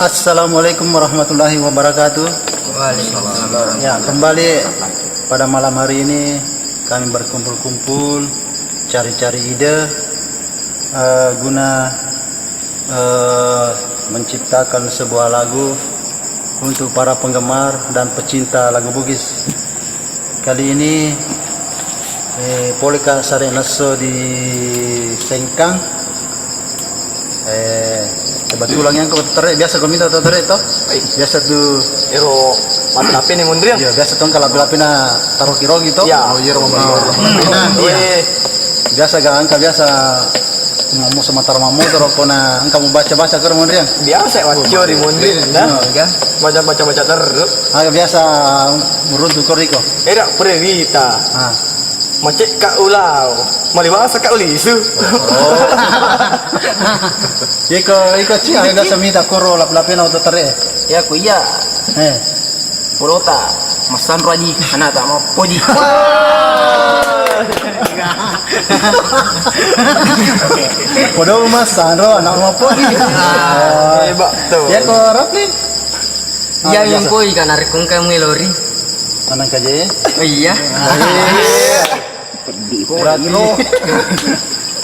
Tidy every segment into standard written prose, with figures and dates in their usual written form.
Assalamualaikum warahmatullahi wabarakatuh. Waalaikumsalam. Ya, kembali pada malam hari ini kami berkumpul-kumpul cari-cari ide guna menciptakan sebuah lagu untuk para penggemar dan pecinta lagu Bugis. Kali ini Polika Sare Naso di Sengkang. Kebetulan yang kau tertarik biasa kau minta tertarik toh? Biasa tuh Ero mati nih mundur ya biasa tuh kalau lapi na taruh kiro gitu. Ya, oh iya iya. Biasa gak angka biasa ngomong sama tarmamu terus kona angka mau baca-baca ke mundur yang biasa wacio di mundur nah. Baca terus. Agak biasa meruntuh koriko. Era previta. Ah. Macet kak ulau, malibasa kak ulisu. Oh. Iko cia agak samita koro lap-lapin auto tere. Ya ku iya. Purota, masan raji, anak tak mau podi. Podo masan ro anak mau podi. Hebat tuh. Ya ko rapli. Ya yung ko ikan narik kong kamu lori. Anang kaje. Oh iya. Berarti lo.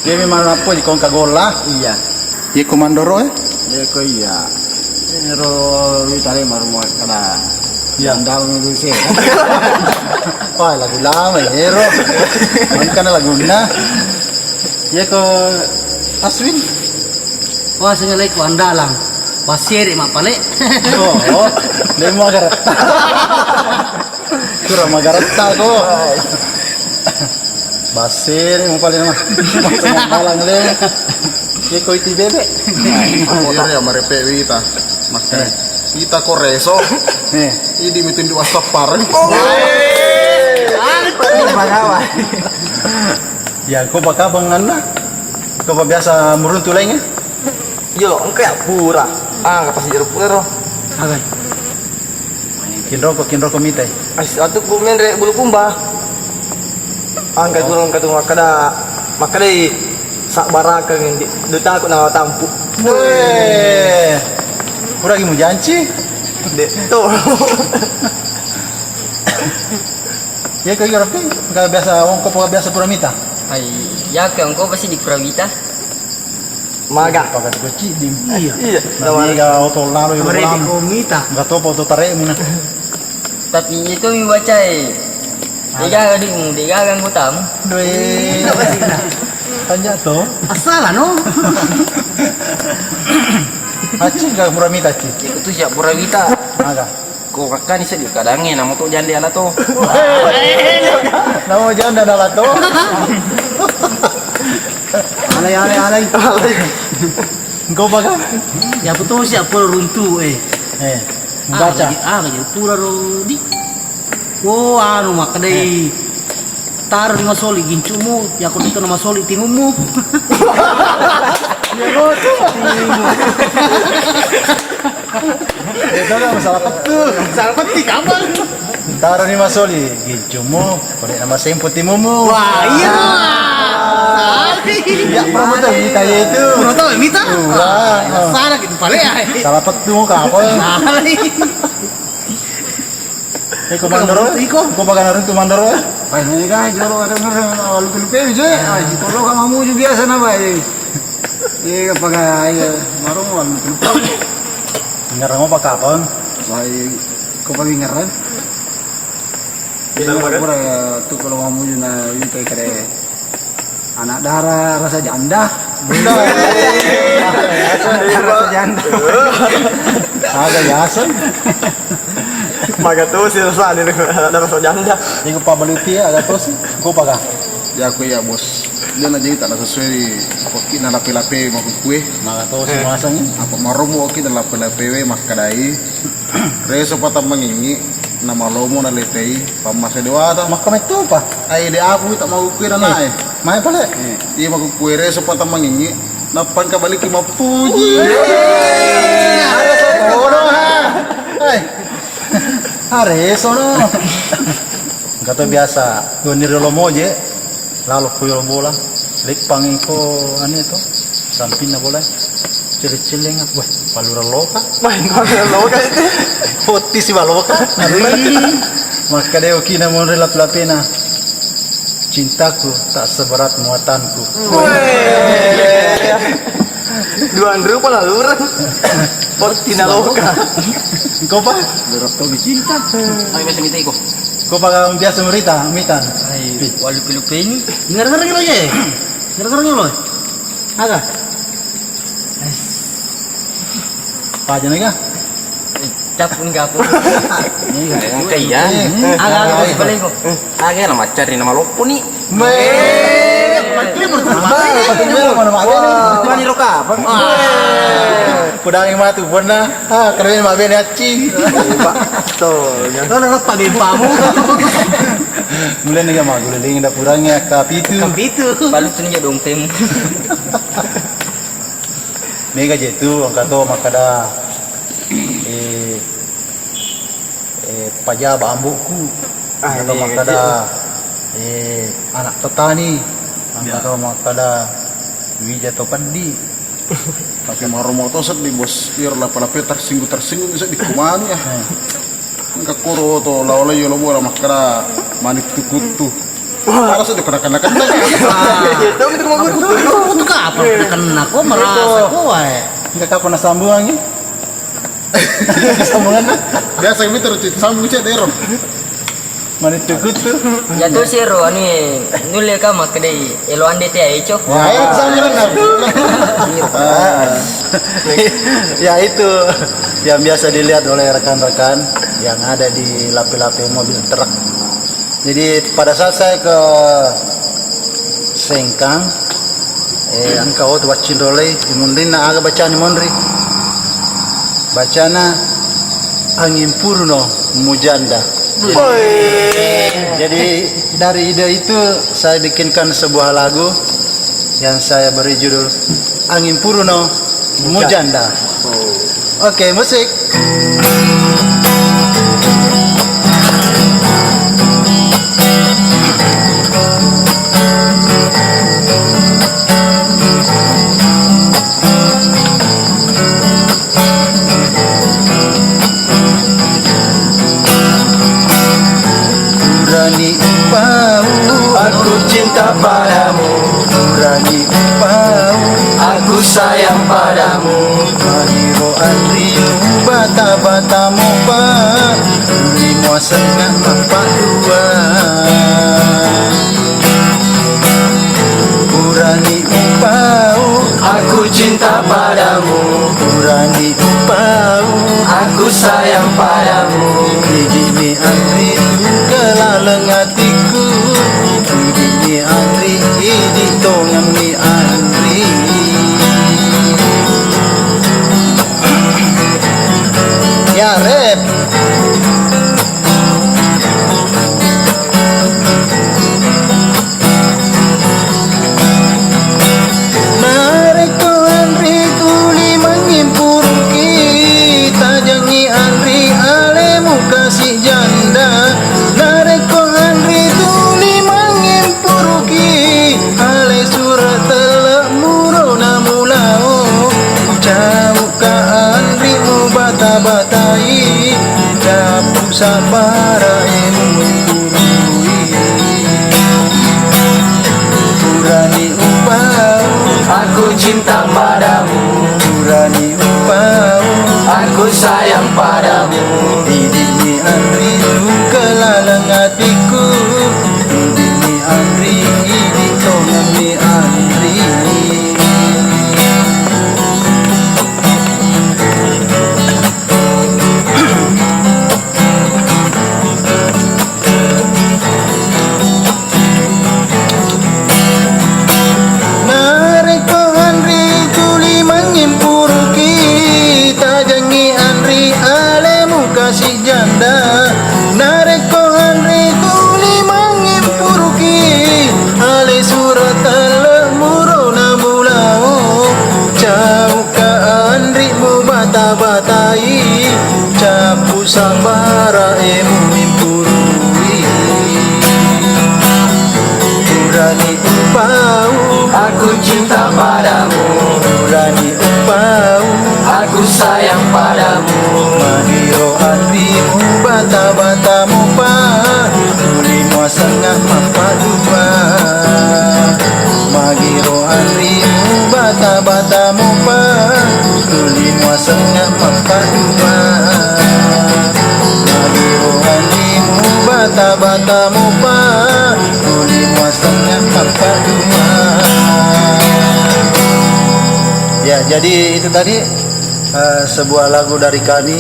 Dia memang apa di kong kagola. Iya. Ye komandoro Ya ku iya. Ero vitale marmo kada. Ya. Andal ngu sih. Wah, lagu lama hero. Kan lagu na. Ye ko Aswin. Wah sengalay ko andalang. Pasir mapale. Oh, dia mau garata. Kurang magarata ko. Basir mau paling mah. Malang le. Ye ko iti bebe. Ako ya marepe wita. Makanya kita koreso. Ini mitin di WhatsApp pareng. Ya, kau bakal bangan lah. Kau biasa meruntuh lainnya. Yo, engke pura. Ah, kapasi jeruk pura. Agan. Kinroko mitai. As atu bumen re bulu kumba. Angkat turun makadai sak baraka ngendi. Duta aku nawa tampu. Weh. Kurang mau janji. Dek tuh. Ya kau rapi, enggak biasa kau biasa pura mita. Ay, ya ke engko pasti di Purawita. Maga. Pakai kunci di. Iya. Tapi enggak auto lalu itu Mereka lalu. komita. Enggak tahu auto tarik mana. Tapi itu mi baca Diga kan kutam. Doi. Tanya tuh. Asal no. Aci enggak pura mita ci. Itu siap Purawita. Agak. Ko kakak ni sedih kadangnya nama tu jandi ala tu. Nama jangan dah dalat tuh. Alay. Engkau bakal? Ya betul siap pura runtu Baca. Kaje pura rodi. Oh anu makadai tar ni masoli gincumu ya ko dito na masoli timumu. Itu kan masalah petul. Salah peti kapan? Taruh ni masoli, gijumu, boleh nama semput timumu. Wah iya. Ya promo tuh kita itu. Kuno tahu mita. Wah. Salah gitu pale ya. Salah petul ka apa? Salah nih. Komandoro, kau bakal naruh komandoro. Ay, ini guys, jolo ada ngero lupa je. Ay, kalau kamu mau juga biasa na ba eh. Iya kapag marunong lupa. Ngarang mo pa kapon. Ay, kapag ngaran. Kita pura tu kalau kamu juga na yun kay kare anak darah rasa janda. Bunda. Rasa janda. Agak yasan. Maga tu si rasa ni ada rasa janda. Ini kau pabaluti agak terus. Kau pakai. Ya aku ya bos. Dia na jadi tak sesuai apa kita lape-lape mau kue. Maka terus si masang ini. Apa maromo kita lape-lape we makadai. Reso patang mangingi nama lomo na letei pamasa dewata. Maka itu apa? Ay de aku tak mau kue na nae. Mai pala. Iya mau kue reso patang mangingi. Napan ka balik mapuji. Ada sono ha. Hai. Are sono. Kata biasa, gua nirolo moje, lalu kuyol bola, lik pangiko ane itu, samping na bola. Cili-ciling apa? Palura loka. Main mana lo kan itu? Poti si baloka. Maka dia okina mau relap-lapina. Cintaku tak seberat muatanku. Dua Andrew pala lurang. Tina loka. Kau pa? Berap tau cinta. Ay, biasa minta iko. Kau pa biasa merita, mitan. Ay, walu-pilupi ini. Dengar-dengar lo ya? Dengar-dengar lo? Aga? Paja nih Capun kapun. Kaya. Aga bos balik ko. Aga nama cari nama lopo nih. Mani roka. Pudang yang matu pernah. Keren mak ben aci. Tuh. Ano pagi pamu? Mulai nih mah guling dah purangnya kapitu. Kapitu. Balik sini dong tem. Mega jetu ang kato makada pajaba ambuku. Atau makada anak petani. Ang kato makada wija to pandi. Tapi maromoto set di bos pier lah pada petar tersinggung bisa dikumani ya. Angka koro to lawala yo lobo ra makara manit tukutu. Para sa dikanakan-nakan. Itu itu mau gue. Itu ka apa? Kena ko merasa ko ay. Enggak kapan sambungan sambungan Biasa kami terus sambung cek deron. manit tukutu. Ya tuh sih ro ani nulle ka mak dei elo ande te aicho. Wah, sambungan. Ya itu yang biasa dilihat oleh rekan-rekan yang ada di lapi-lapi mobil truk. Jadi pada saat saya ke Sengkang, angkau tu bacin rolei, imundin na aga bacaan imundri, bacana angin purno mujanda. Jadi dari ide itu saya bikinkan sebuah lagu yang saya beri judul Angin Purno Mujanda. Oke, musik. Berani bau, aku cinta padamu. Berani bau, Aku sayang padamu. Mahiro Andriu bata-batamu pa limo sengat mapak dua. Berani bau, Aku cinta padamu. berani bau, Aku sayang padamu. Dini Andriu kelaleng hatiku. Dini Andri, di tongang ni Andri. Ya rep. Nareko Andri tuli mengimpur kita jangi Andri alemu kasih janda. Nareko Andri tuli mengimpur ale surat telek murona mulao. Jauh ka Andri mu bata-batai dapu sabara emu turui. Berani upau, Aku cinta padamu. berani upau, Aku sayang padamu. Dini Andri kelaleng hatiku. Dini Andri, di tongang ni Andri. Nareko Andri tuli mengimpur kita jangi Andri alemu kasih janda. Nareko Andri tuli mengimpur ale surat telek murona mulao. Jauh ka Andri mu bata-batai capu sabara emu mimpurui. Berani upau, Aku cinta padamu. berani upau, anrimu bata-batamu pa Tulimo sengah mapadua Magiro anrimu bata-batamu pa Tulimo sengah mapadua Magiro anrimu bata-batamu pa Tulimo sengah mapadua. Ya, jadi itu tadi sebuah lagu dari kami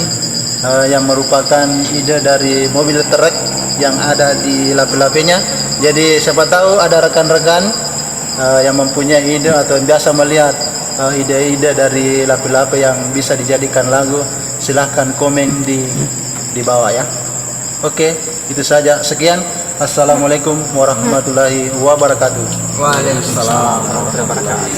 yang merupakan ide dari mobil truk yang ada di lape-lapenya. Jadi siapa tahu ada rekan-rekan yang mempunyai ide atau yang biasa melihat ide-ide dari lape-lape yang bisa dijadikan lagu, silahkan komen di bawah ya. Oke, itu saja. Sekian. Assalamualaikum warahmatullahi wabarakatuh. Waalaikumsalam warahmatullahi wabarakatuh.